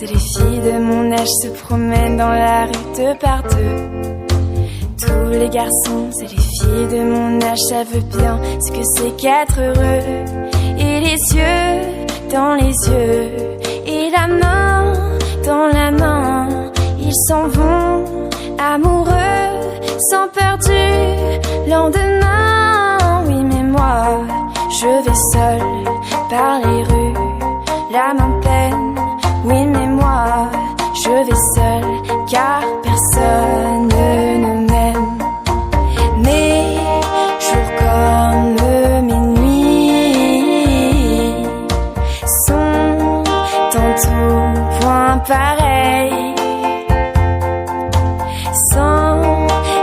c'est les filles de mon âge se promènent dans la rue deux par deux. Tous les garçons, c'est les filles de mon âge, savent bien ce que c'est qu'être heureux. Et les yeux dans les yeux, et la main dans la main, ils s'en vont amoureux, sans peur du lendemain. Oui mais moi, je vais seule par les rues, l'âme en peine. Oui mais moi, je vais seule car personne ne m'aime. Mes jours comme mes nuits sont en tout point pareils, sans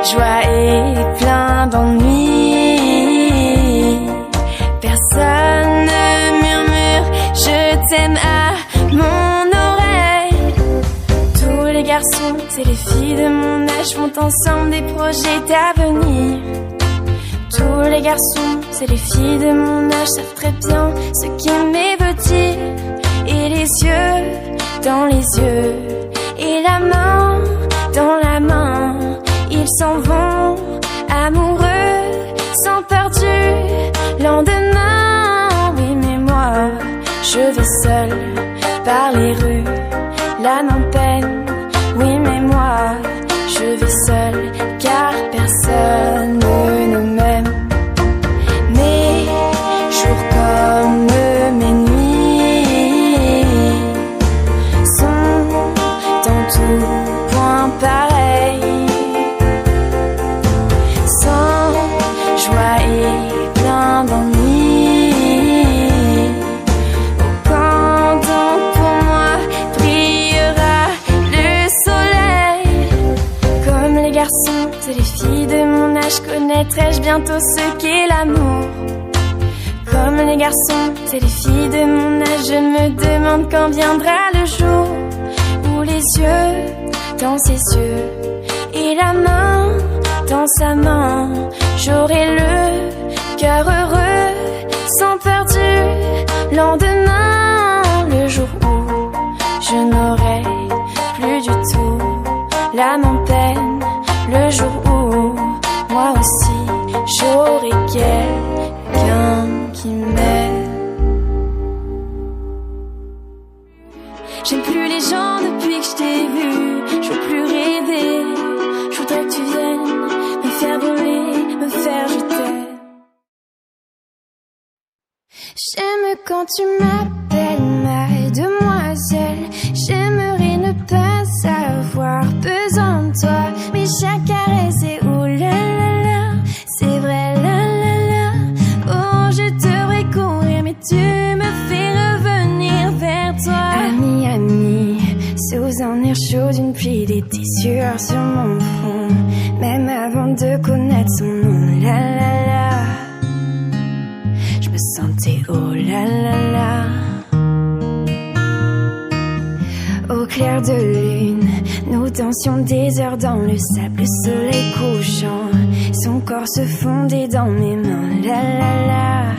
joie et plein d'ennuis. Personne ne murmure je t'aime à mon oreille. Tous les garçons, c'est les filles de mon âge, font ensemble des projets d'avenir. Tous les garçons, c'est les filles de mon âge, savent très bien ce qu'aimer veut dire. Et les yeux dans les yeux, et la main dans la main, ils s'en vont amoureux, sans peur du lendemain. Oui mais moi, je vais seule par les rues, l'âme en peine. Oui mais moi, je vais seule car personne ne m'aime. Mes jours comme mes nuits sont en tout point pareils, sans joie et plein d'ennuis. Quand donc pour moi brillera le soleil. Comme les garçons, c'est les filles de mon âge, connaîtrai-je bientôt ce qu'est l'amour. Comme les garçons, c'est les filles de mon âge, je me demande quand viendra le jour où les yeux dans ses yeux et la main dans sa main, j'aurai le cœur heureux, sans peur du lendemain. Le jour où je n'aurai plus du tout l'âme en peine, le jour où moi aussi j'aurai quelqu'un qui m'aime. J'aime plus les gens depuis que je t'ai vu, je veux plus rêver, je voudrais que tu viennes me faire brûler, me faire je t'aime. J'aime quand tu m'appelles ma demoiselle, j'aimerais ne pas avoir besoin de toi, mais chaque caresse est oh là là là, c'est vrai là là là. Oh je devrais courir mais tu me fais revenir vers toi. Ami, ami, sous un air chaud d'une pluie d'été, sueur sur mon front, même avant de connaître son nom. La la la, je me sentais oh la la la. Au clair de lune, nous dansions des heures dans le sable, le soleil couchant, son corps se fondait dans mes mains. La la la,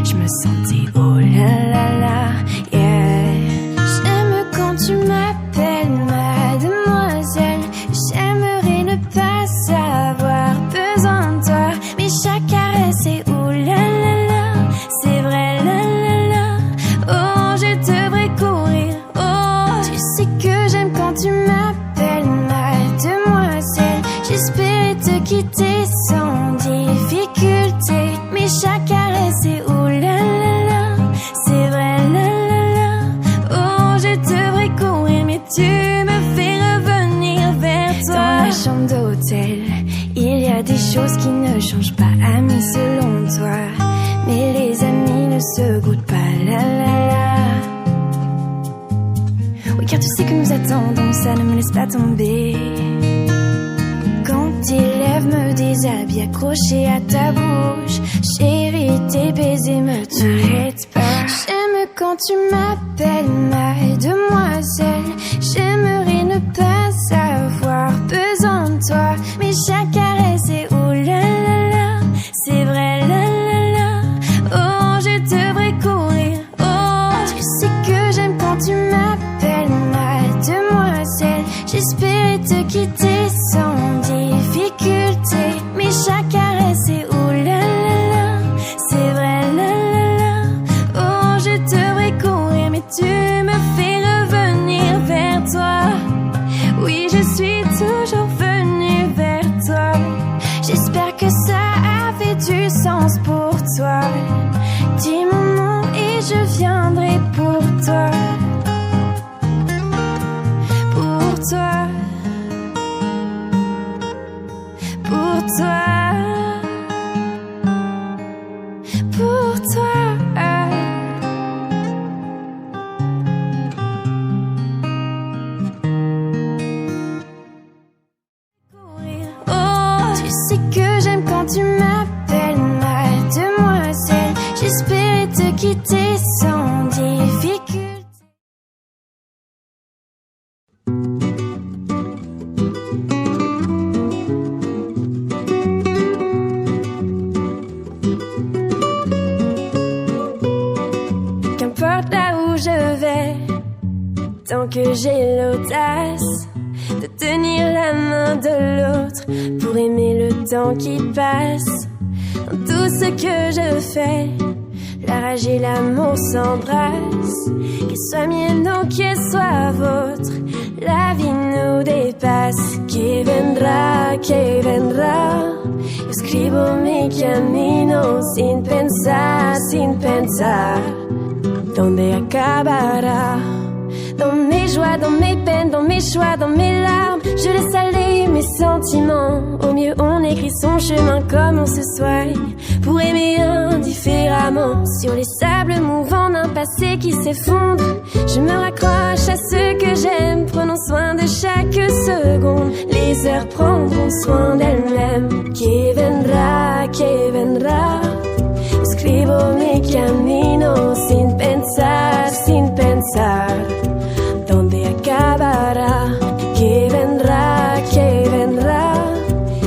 je me sentais oh la la la, yeah. J'aime quand tu m'appelles ma demoiselle, j'aimerais ne pas avoir besoin de toi, mais chaque caresse est oh la la la, c'est vrai la la la. Oh je devrais courir, oh tu sais que j'aime quand tu m'appelles ma demoiselle. J'espérais te quitter sans difficulté, mais chaque caresse est oh la la la, c'est vrai la la la. Oh je devrais courir mais tu me fais revenir vers toi. Dans ma chambre d'hôtel, il y a des choses qui ne changent pas, amis selon toi, mais les amis ne se goûtent pas. La la la. Oui car tu sais que nous attendons, ça ne me laisse pas tomber. Quand tes lèvres me déshabillent accrochées à ta bouche, chérie tes baisers me t'arrêtent pas. J'aime quand tu m'appelles ma demoiselle, j'aimerais ne pas avoir besoin de toi, mais chaque caresse est oh la la la, c'est vrai la la la. Oh je devrais courir, oh tu sais que j'aime quand tu m'appelles quitter sans difficulté. Mais chaque caresse est oulala, c'est vrai la la la. Oh, je devrais courir, mais tu me fais revenir vers toi. Oui, je suis toujours venue vers toi. J'espère que ça avait du sens pour toi. Dis mon nom et je viendrai pour toi. Pour toi. Pour toi. Pour toi. Oh, tu sais que j'aime quand tu m'appelles mademoiselle. J'espérais te quitter sans difficulté. Qu'importe là où je vais, tant que j'ai l'audace de tenir la main de l'autre pour aimer le temps qui passe. Dans tout ce que je fais, la rage et l'amour s'embrassent. Qu'elle soit mienne ou qu'elle soit vôtre, la vie nous dépasse. Che vendrà, io scrivo mi cammino sin pensar, donde acabará. Dans mes joies, dans mes peines, dans mes choix, dans mes larmes, je laisse aller mes sentiments. Au mieux on écrit son chemin comme on se soigne, pour aimer indifféremment. Sur les sables mouvants d'un passé qui s'effondre, je me raccroche à ce que j'aime, prenons soin de chaque seconde. Les heures prendront soin d'elles-mêmes. Che vendrà, scrivo mi cammino sin pensar, donde acabará. Che vendrá,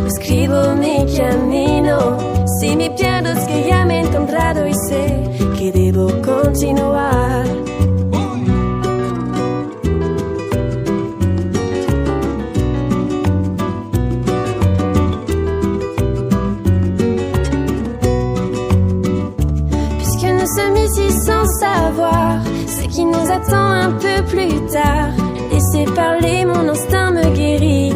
escribo mi camino. Si me pierdo es que ya me he encontrado y sé que debo continuar. Puisque nous sommes ici sans savoir ce qui nous attend un peu plus tard, laissez parler, mon instinct me guérit.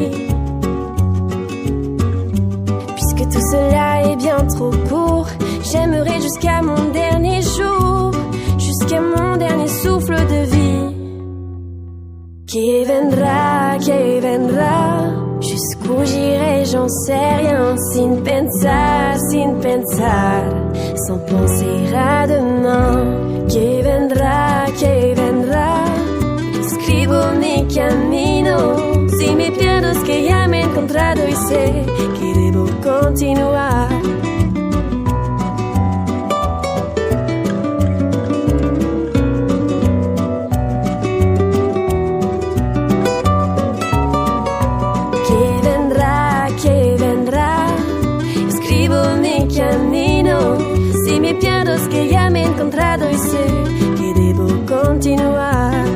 Puisque tout cela est bien trop court, j'aimerais jusqu'à mon dernier jour, jusqu'à mon dernier souffle de vie. Che vendrà, jusqu'où j'irai, j'en sais rien. Sin pensar, sans penser à demain. Che vendrà, escribo mi camino. Si me pierdo es que ya me he encontrado y sé que debo continuar. Que vendrá, escribo mi camino. Si me pierdo es que ya me he encontrado y sé que debo continuar.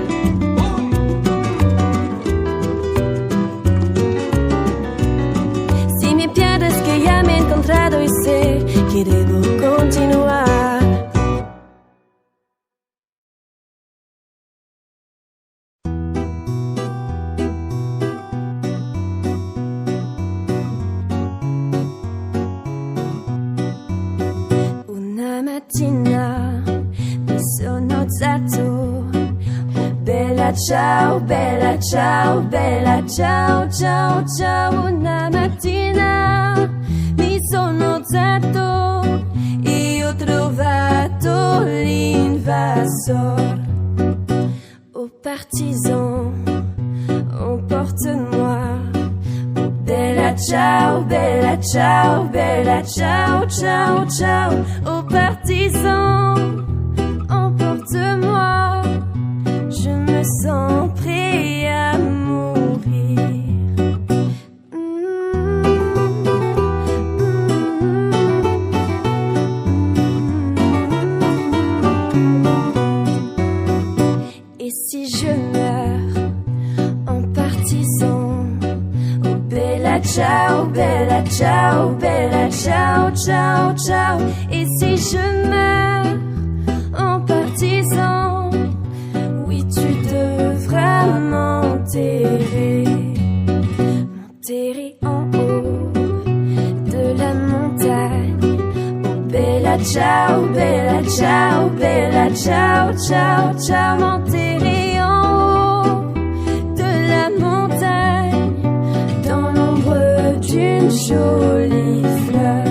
Y sé que debo continuar. Una mattina mi sono alzato. Bella ciao, bella ciao, bella ciao, ciao, ciao. Una mattina mi sono alzato e ho trovato l'invasor. Oh partisan, emporte-moi. Bella ciao, bella ciao, bella ciao, ciao, ciao. Oh partisan, emporte-moi. Je me sens prêt à mourir. Et si je meurs en partisan, ciao, bella ciao, bella ciao, ciao, ciao. Et si je meurs en partisan, oui tu devras m'enterrer, m'enterrer en haut de la montagne. Oh bella ciao, bella ciao, bella ciao, ciao, ciao. M'enterrer en haut de la montagne, dans l'ombre d'une jolie fleur.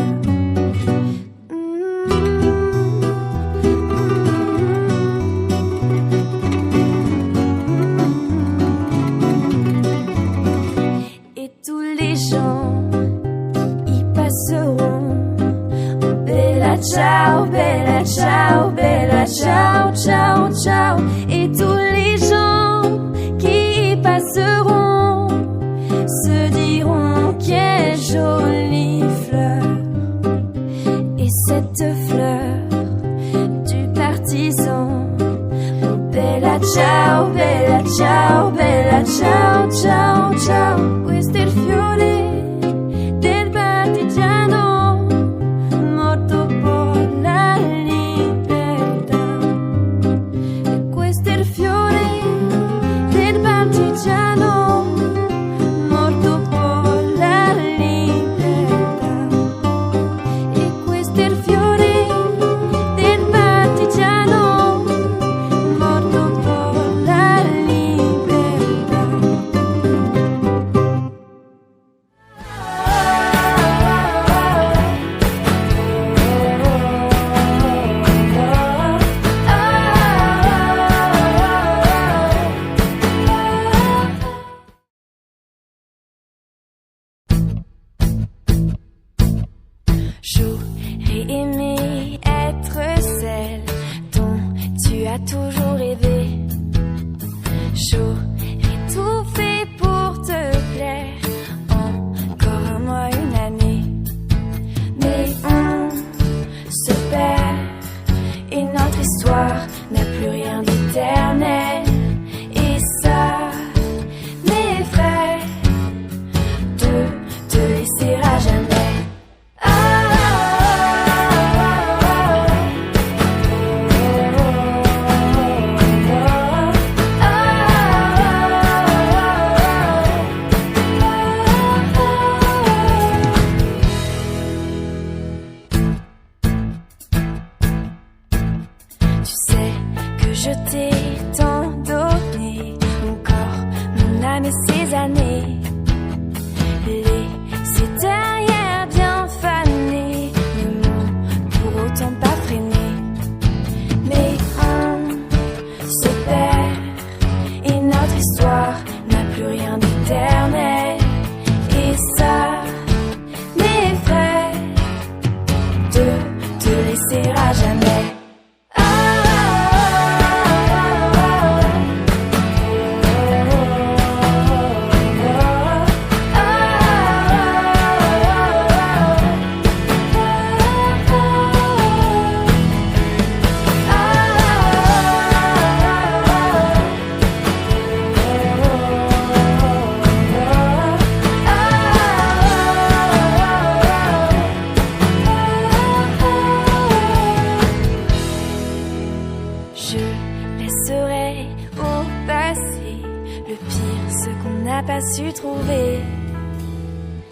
Et tous les gens y passeront. Oh bella ciao, bella ciao, bella ciao, ciao, ciao. Et tous les gens qui y passeront se diront quelle jolie fleur. Et cette fleur du partisan, oh bella ciao, bella ciao, bella ciao, ciao, ciao. Questo è il fiore del partigiano morto per la libertà. E questo è il fiore del partigiano morto per la libertà. E questo è il fiore del partigiano morto per la libertà. J'aurais aimé être celle dont tu as toujours rêvé. J'aurais tout fait pour te plaire, encore un mois, une année. Mais on se perd et notre histoire n'a plus rien d'éternel. Et ça m'effraie de te laisser à jamais. Tu sais que je t'ai tant donné, mon corps, mon âme et ces années. Laissé derrière bien fané, ne m'ont pour autant pas freiné. Mais on se perd et notre histoire n'a plus rien d'éternel. Et ça m'effraie de te laisser à jamais. Je laisserai au passé le pire, ce qu'on n'a pas su trouver.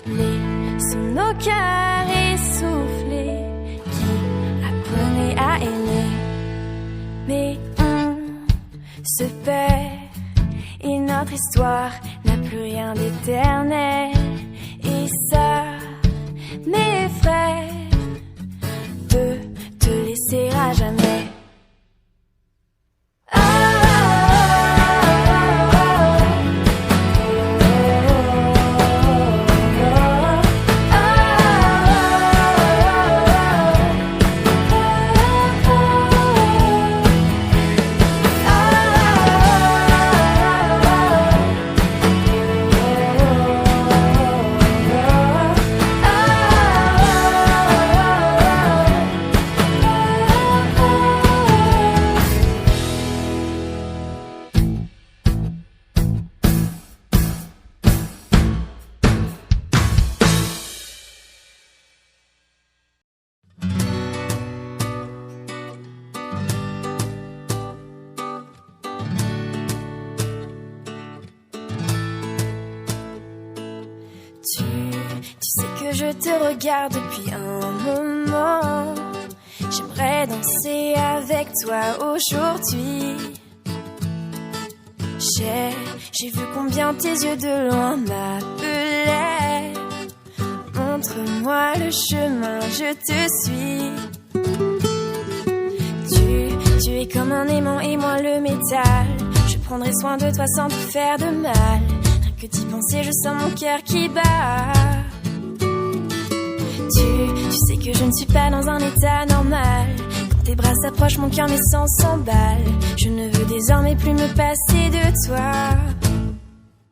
Laissons nos cœurs essoufflés qui apprenaient à aimer. Mais on se perd et notre histoire n'a plus rien d'éternel. Et ça m'effraie de te laisser à jamais. que je te regarde depuis un moment. J'aimerais danser avec toi aujourd'hui. J'ai vu combien tes yeux de loin m'appelaient. Montre-moi le chemin, je te suis. Tu es comme un aimant et moi le métal. Je prendrai soin de toi sans te faire de mal. Rien que d'y penser, je sens mon cœur qui bat. Tu sais que je ne suis pas dans un état normal. Quand tes bras s'approchent, mon cœur mes sens s'emballe. Je ne veux désormais plus me passer de toi.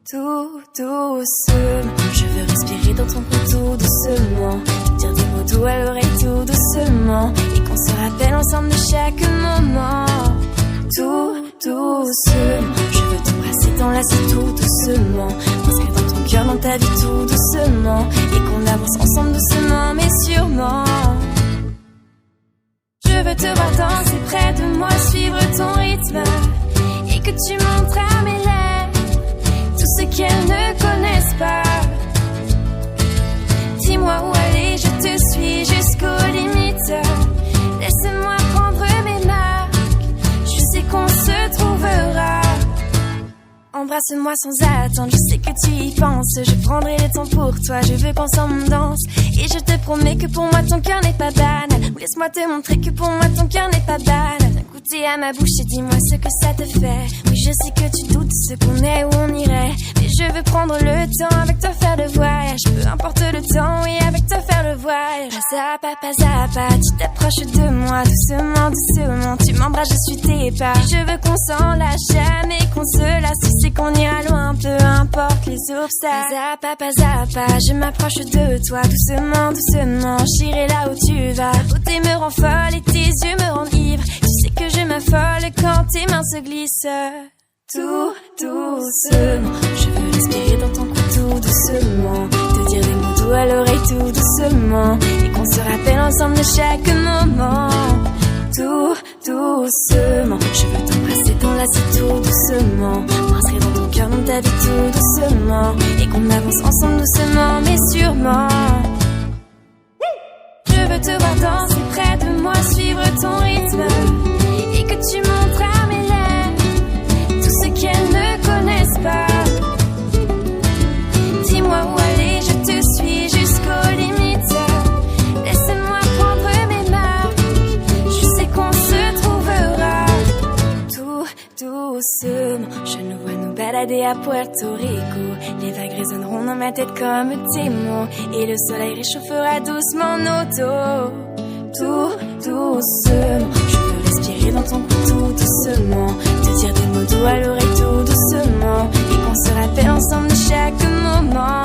Tout doucement, je veux respirer dans ton cou tout doucement. Te dire des mots doux à l'oreille tout doucement. Et qu'on se rappelle ensemble de chaque moment. Tout doucement, je veux t'embrasser, t'enlacer tout doucement. M'inscrire dans ton cœur, dans ta vie tout doucement. Et qu'on avance ensemble doucement mais sûrement. Je veux te voir danser près de moi, suivre ton rythme. Et que tu montres à mes lèvres tout ce qu'elles ne connaissent pas. Dis-moi où aller, je te suis jusqu'aux limites. Laisse-moi prendre mes marques, je sais qu'on se trouvera. Embrasse-moi sans attendre, je sais que tu y penses. Je prendrai le temps pour toi, je veux qu'ensemble on danse. Et je te promets que pour moi ton cœur n'est pas banal. Ou laisse-moi te montrer que pour moi ton cœur n'est pas banal. Viens goûter à ma bouche et dis-moi ce que ça te fait. Oui, je sais que tu doutes ce qu'on est, où on irait. Mais je veux prendre le temps avec toi faire le voyage. Peu importe le temps, oui, avec toi faire le voyage. Pas à pas, tu t'approches de moi doucement, doucement. Tu m'embrasses, je suis tes pas. Et je veux qu'on s'en lâche jamais, qu'on se lasse. Tu sais qu'on ira loin, peu importe les obstacles. Pas à pas, je m'approche de toi doucement, doucement. J'irai là où tu vas. Ta beauté me rend folle et tes yeux me rendent ivre. Tu sais que je m'affole quand tes mains se glissent. Tout doucement, je veux respirer dans ton cou tout doucement. Te dire des mots doux à l'oreille tout doucement. Et qu'on se rappelle ensemble de chaque moment. Tout doucement, je veux t'embrasser, t'enlacer tout doucement. M'inscrire dans ton cœur, dans ta vie tout doucement. Et qu'on avance ensemble doucement mais sûrement. Je veux te voir danser près de moi, suivre ton rythme. Et que tu montres à mes lèvres tout ce qu'elles ne connaissent pas. Dis-moi où aller, je te suis jusqu'aux limites. Laisse-moi prendre mes marques, je sais qu'on se trouvera. Tout doucement, je nous vois nous balader à Puerto Rico. Les vagues résonneront dans ma tête comme tes mots. Et le soleil réchauffera doucement nos dos. Tout doucement, je veux respirer dans ton cou tout doucement. Te dire des mots doux à l'oreille tout doucement. Et qu'on se rappelle ensemble de chaque moment.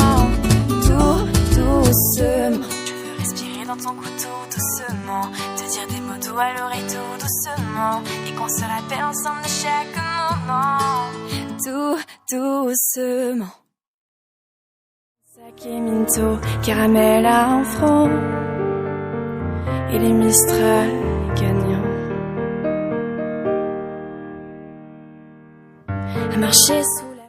Tout doucement, je veux respirer dans ton cou tout doucement. Te dire des mots doux à l'oreille tout doucement. Et qu'on se rappelle ensemble de chaque moment. Tout doucement. Sake Minto, caramel à franc. Et les Mistral gagnants. À marcher sous la...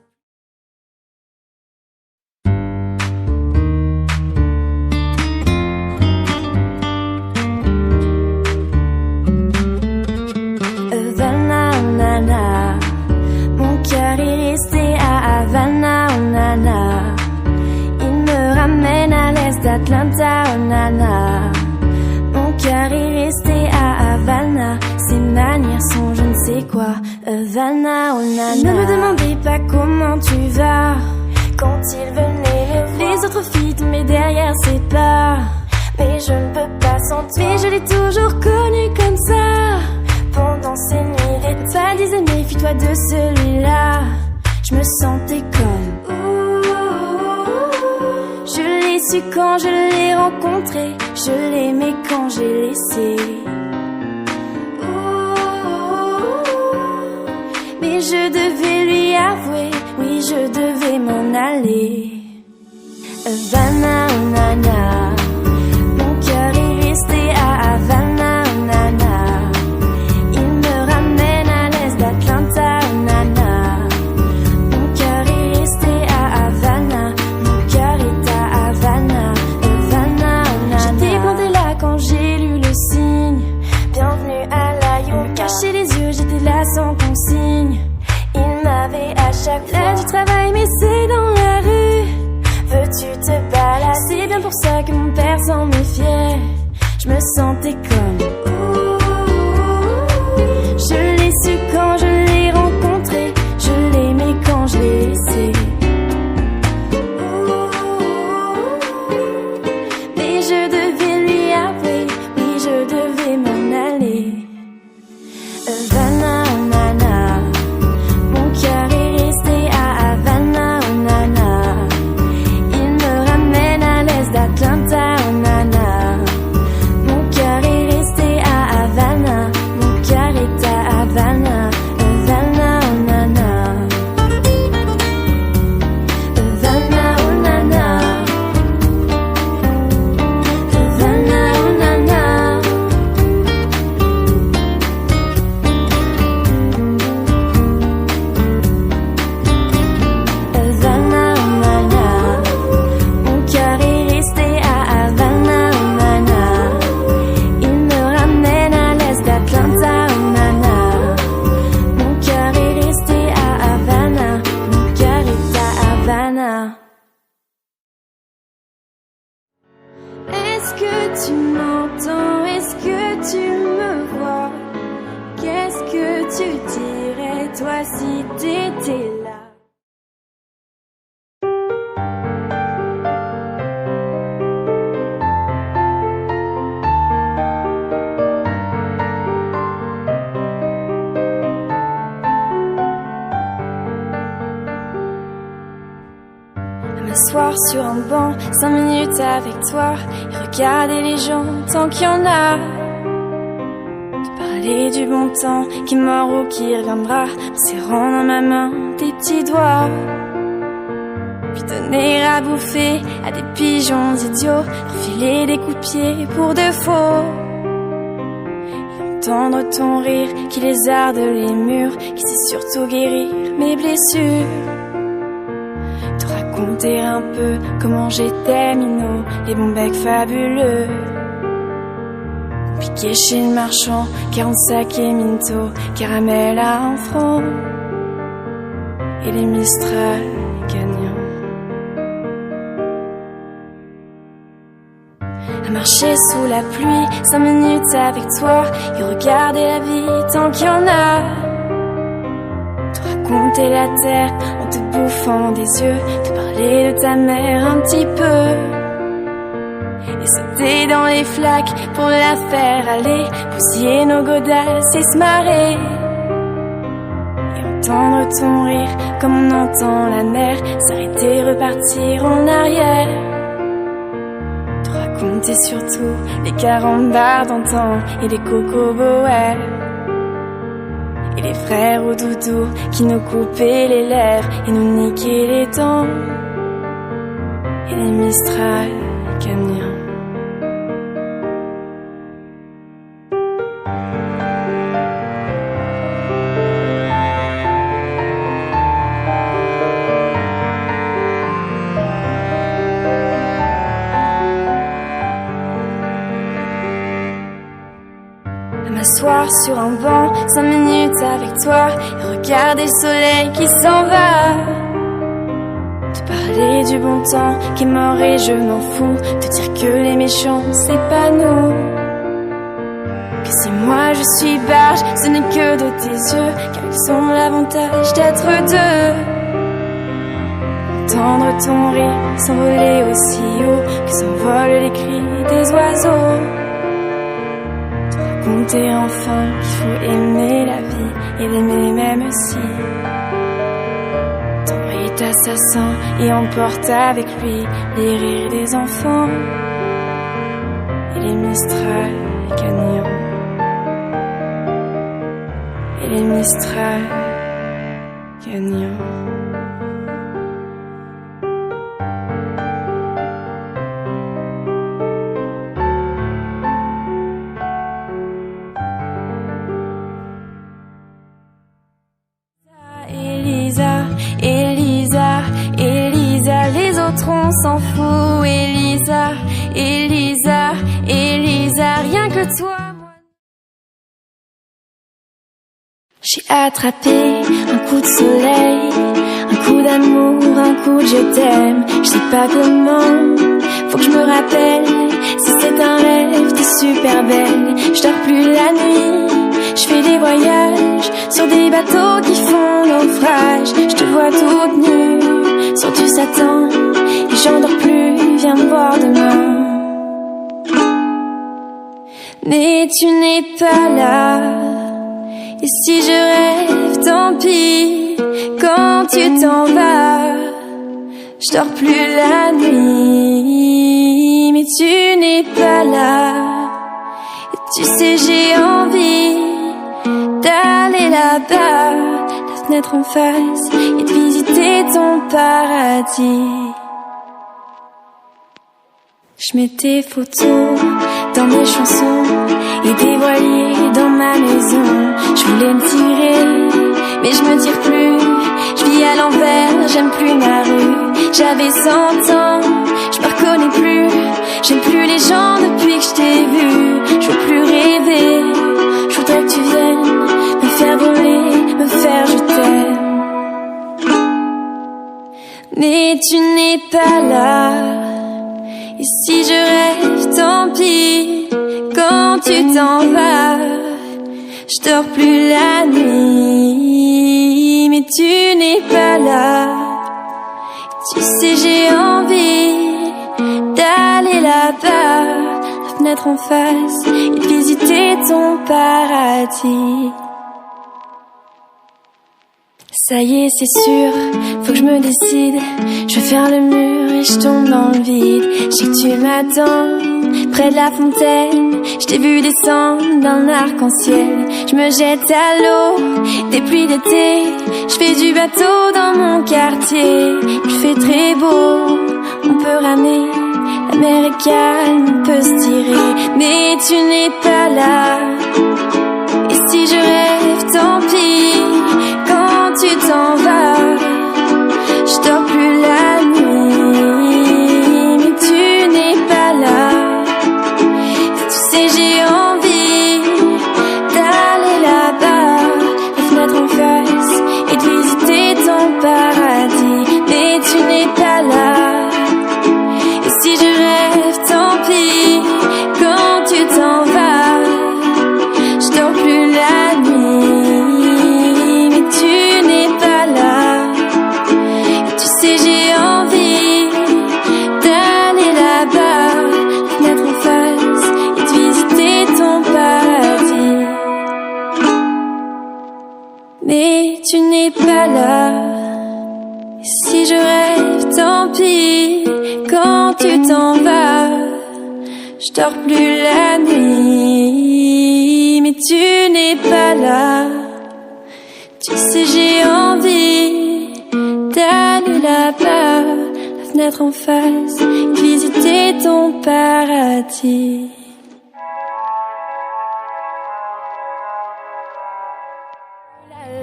Havana, nana. Mon cœur est resté à Havana, oh nana. Il me ramène à l'est d'Atlanta, oh nana. Mon cœur est resté à Havana. Ses manières sont je ne sais quoi. Havana, oh nana. Ne me demandez pas comment tu vas. Quand il venait me voir, les autres filles tombaient derrière ses pas. Mais je ne peux pas sans toi. Mais je l'ai toujours connu comme ça. Pendant ces nuits d'été, ça disait méfie-toi de celui-là. Je me sentais comme je l'ai su quand je l'ai rencontré. Je l'aimais quand j'ai laissé. Mais je devais lui avouer, oui je devais m'en aller. Havana, oh nana. Mon cœur est resté à Havana, oh nana. Il me ramène à l'est d'Atlanta, oh nana. Mon cœur est resté à Havana. Mon cœur est à Havana, Havana. chaque fois. Là du travail mais c'est dans la rue. Veux-tu te balader? C'est bien pour ça que mon père s'en méfiait. Je me sentais comme je l'ai su quand je l'ai rencontré. Je l'aimais quand je l'ai laissé. Mais je devais lui avouer, oui je devais m'en aller. Havana, oh nana, mon cœur est resté à Havana, oh nana. Il me ramène à l'est d'Atlanta, oh nana. Mon cœur est resté à Havana, mon cœur est à Havana. Havana, oh nana. Havana, oh nana. Havana, oh nana. Havana, oh nana. Mon cœur est resté à Havana, oh nana. Il me ramène à l'est d'Atlanta, oh nana. Mon cœur est resté à Havana, mon cœur est à Havana. Est-ce que tu m'entends? Est-ce que tu me vois? Qu'est-ce que tu dirais toi si t'étais là? M'asseoir sur un banc, 5 minutes avec toi, et regarder les gens tant qu'il y en a. Te parler du bon temps qui est mort ou qui reviendra, en serrant dans ma main tes petits doigts. Puis donner à bouffer à des pigeons idiots, refiler des coups de pied pour de faux. Et entendre ton rire qui lézarde les murs, qui sait surtout guérir mes blessures. Te raconter un peu comment j'étais minot, les bons becs fabuleux. Piqué chez le marchand, 45 et Minto, caramel à 1 franc. Et les Mistral gagnants. À marcher sous la pluie, 5 minutes avec toi, et regarder la vie tant qu'il y en a. Raconter la terre en te bouffant des yeux, te parler de ta mère un petit peu, et sauter dans les flaques pour la faire aller, bousiller nos godasses et se marrer, et entendre ton rire comme on entend la mer s'arrêter, repartir en arrière. Te raconter surtout les carambars d'antan et les cocoboères. Et les frères au doudou qui nous coupaient les lèvres et nous niquaient les dents. Et les Mistral gagnants. M'asseoir sur un banc, 5 minutes avec toi, et regarder le soleil qui s'en va. Te parler du bon temps qui est mort et je m'en fous. Te dire que les méchants c'est pas nous. Que si moi je suis barge, ce n'est que de tes yeux, car ils ont l'avantage d'être deux. Entendre ton rire s'envoler aussi haut que s'envolent les cris des oiseaux. Raconter enfin qu'il faut aimer la vie et l'aimer même si ton est assassin et emporte avec lui les rires des enfants et les Mistral gagnants. Et les Mistral gagnants. Elisa, les autres on s'en fout. Elisa, rien que toi. J'ai attrapé un coup de soleil, écoute, je t'aime, je sais pas comment. Faut que je me rappelle, si c'est un rêve, t'es super belle. Je dors plus la nuit, je fais des voyages sur des bateaux qui font naufrage. Je te vois toute nue sur du satin et j'en dors plus, viens me voir demain. Mais tu n'es pas là, et si je rêve, tant pis. Quand tu t'en vas, je dors plus la nuit. Mais tu n'es pas là, et tu sais j'ai envie d'aller là-bas, la fenêtre en face, et de visiter ton paradis. Je mets tes photos dans mes chansons et des voiliers dans ma maison. Je voulais me tirer, mais je me tire plus. Je vis à l'envers, j'aime plus ma rue. J'avais 100 ans, je me reconnais plus. J'aime plus les gens depuis que je t'ai vu. Je veux plus rêver, je voudrais que tu viennes me faire voler, me faire je t'aime. Mais tu n'es pas là, et si je rêve, tant pis. Quand tu t'en vas, je dors plus la nuit. Mais tu n'es pas là, tu sais j'ai envie d'aller là-bas, la fenêtre en face, et de visiter ton paradis. Ça y est, c'est sûr, faut que je me décide. Je vais faire le mur et je tombe dans le vide. Je sais que tu m'attends près de la fontaine. Je t'ai vu descendre d'un arc-en-ciel. Je me jette à l'eau, des pluies d'été. Je fais du bateau dans mon quartier. Il fait très beau, on peut ramer. La mer est calme, on peut se tirer. Mais tu n'es pas là, et si je rêve, tant pis. Quand tu t'en vas, je dors plus la nuit. Mais tu n'es pas là, tu sais j'ai envie d'aller là-bas, la fenêtre en face, et de visiter ton paradis. Mais tu n'es pas là, et si je rêve, tant pis. Quand tu t'en vas, je dors plus la nuit. Mais tu n'es pas là, tu sais j'ai envie d'aller là-bas, la fenêtre en face, et de visiter ton paradis. Mais tu n'es pas là, et si je rêve, tant pis. Quand tu t'en vas, je dors plus la nuit. Mais tu n'es pas là, tu sais j'ai envie d'aller là-bas, la fenêtre en face, et visiter ton paradis.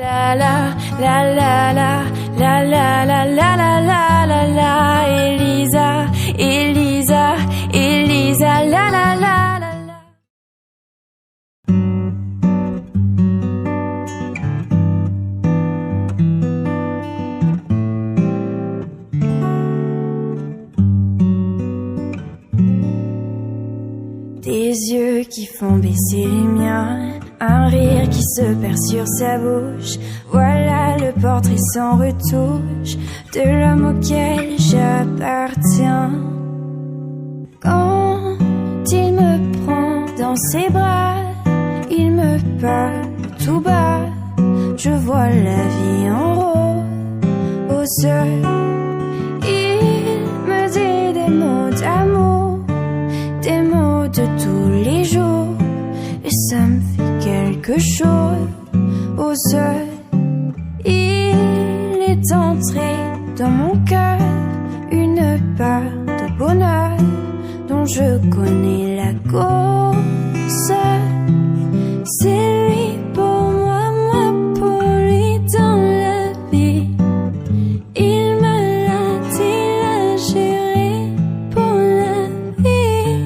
La la la la la la la la la la la la la. Elisa, Elisa, Elisa, la la la la la. Des yeux qui font baisser les miens, un rire qui se perd sur sa bouche. Voilà le portrait sans retouche de l'homme auquel j'appartiens. Quand il me prend dans ses bras, il me parle tout bas. Je vois la vie en rose. Il me dit des mots d'amour, des mots de tous les jours, et ça me fait quelque chose. Il est entré dans mon cœur une part de bonheur dont je connais la cause. C'est lui pour moi, moi pour lui dans la vie. Il me l'a dit, l'a juré pour la vie.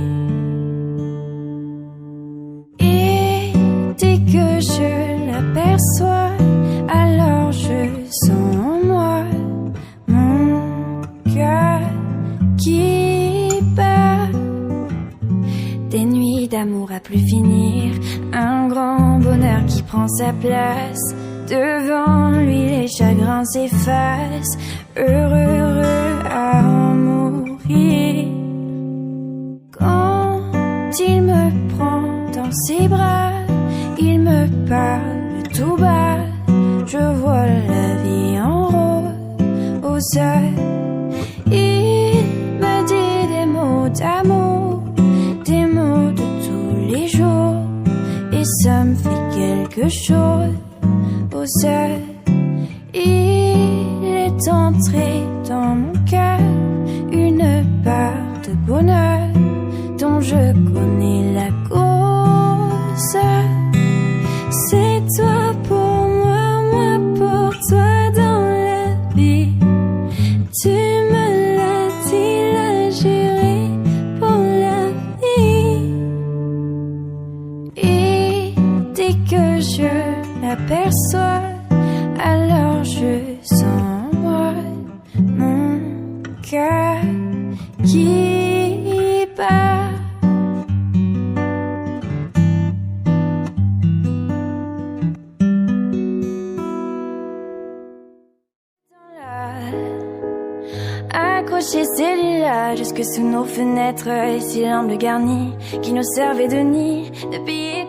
Et dès que je l'aperçois, alors je sens en moi mon plus finir. Un grand bonheur qui prend sa place. Devant lui les chagrins s'effacent. Heureux, heureux à en mourir. Quand il me prend dans ses bras, il me parle tout bas. Je vois la vie en rose au sol. Il me dit des mots d'amour, des mots de tous les jours, et ça me fait quelque chose au sol. Il est entré dans mon cœur une part de bonheur dont je connais la cause. C'est toi pour moi, moi pour toi dans la vie. Tu me l'as dit, l'as juré pour la vie. Et dès que je l'aperçois, alors je sens en moi mon cœur qui bat. Accrocher ces lilas jusque sous nos fenêtres, et ces lampes garnies qui nous servaient de nid, de billets.